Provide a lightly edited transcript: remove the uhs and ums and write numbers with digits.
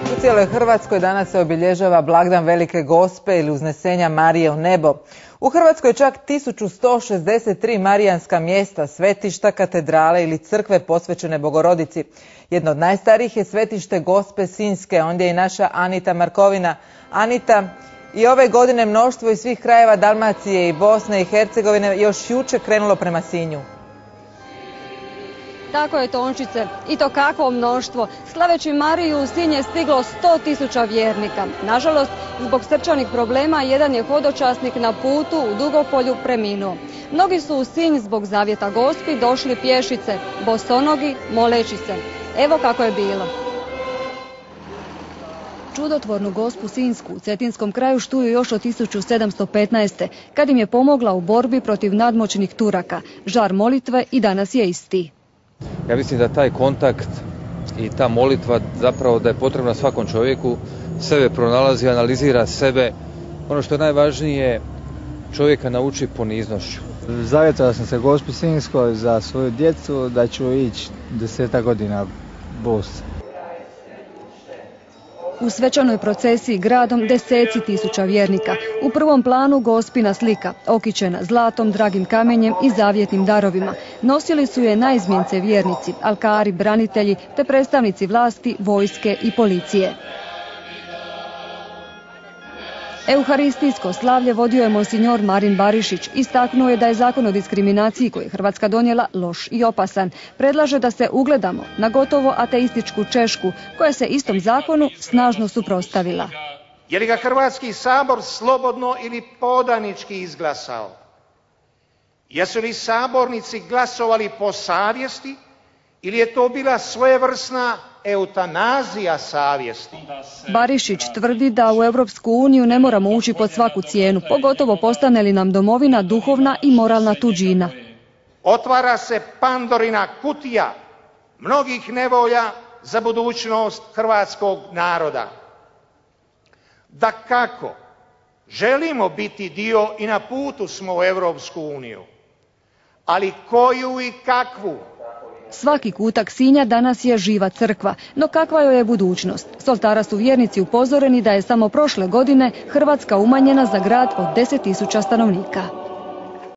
U cijeloj Hrvatskoj danas se obilježava blagdan Velike Gospe ili Uznesenja Marije u nebo. U Hrvatskoj čak 1163 marijanska mjesta, svetišta, katedrale ili crkve posvećene Bogorodici. Jedno od najstarijih je svetište Gospe Sinjske, ondje je i naša Anita Markovina. Anita, i ove godine mnoštvo iz svih krajeva Dalmacije i Bosne i Hercegovine još jučer krenulo prema Sinju. Tako je, Tončice, i to kakvo mnoštvo. Slaveći Mariju u Sinj je stiglo 100.000 vjernika. Nažalost, zbog srčanih problema jedan je hodočasnik na putu u Dugopolju preminuo. Mnogi su u Sinj zbog zavjeta Gospi došli pješice, bosonogi, moleći se. Evo kako je bilo. Čudotvornu Gospu Sinjsku u Cetinskom kraju štuju još od 1715. kad im je pomogla u borbi protiv nadmoćnih Turaka. Žar molitve i danas je isti. Ja mislim da taj kontakt i ta molitva zapravo da je potrebna svakom čovjeku, sebe pronalazi, analizira sebe. Ono što je najvažnije, čovjeka nauči poniznošću. Zavjetovao sam se Gospi Sinjskoj za svoju djecu da ću ići 10 godina bos. U svečanoj procesiji gradom deseci tisuća vjernika. U prvom planu Gospina slika, okićena zlatom, dragim kamenjem i zavjetnim darovima. Nosili su je naizmjence vjernici, alkari, branitelji te predstavnici vlasti, vojske i policije. Euharistijsko slavlje vodio je monsignor Marin Barišić. Istaknuo je da je zakon o diskriminaciji koji je Hrvatska donijela loš i opasan. Predlaže da se ugledamo na gotovo ateističku Češku koja se istom zakonu snažno suprotstavila. Je li ga Hrvatski sabor slobodno ili podanički izglasao? Jesu li sabornici glasovali po savjesti ili je to bila svojevrsna eutanazija savjesti? Barišić tvrdi da u Europsku uniju ne moramo ući pod svaku cijenu, pogotovo postane li nam domovina duhovna i moralna tuđina. Otvara se Pandorina kutija mnogih nevolja za budućnost hrvatskog naroda. Dakako, želimo biti dio i na putu smo u Europsku uniju, ali koju i kakvu? Svaki kutak Sinja danas je živa crkva, no kakva joj je budućnost? S oltara su vjernici upozoreni da je samo prošle godine Hrvatska umanjena za grad od 10.000 stanovnika.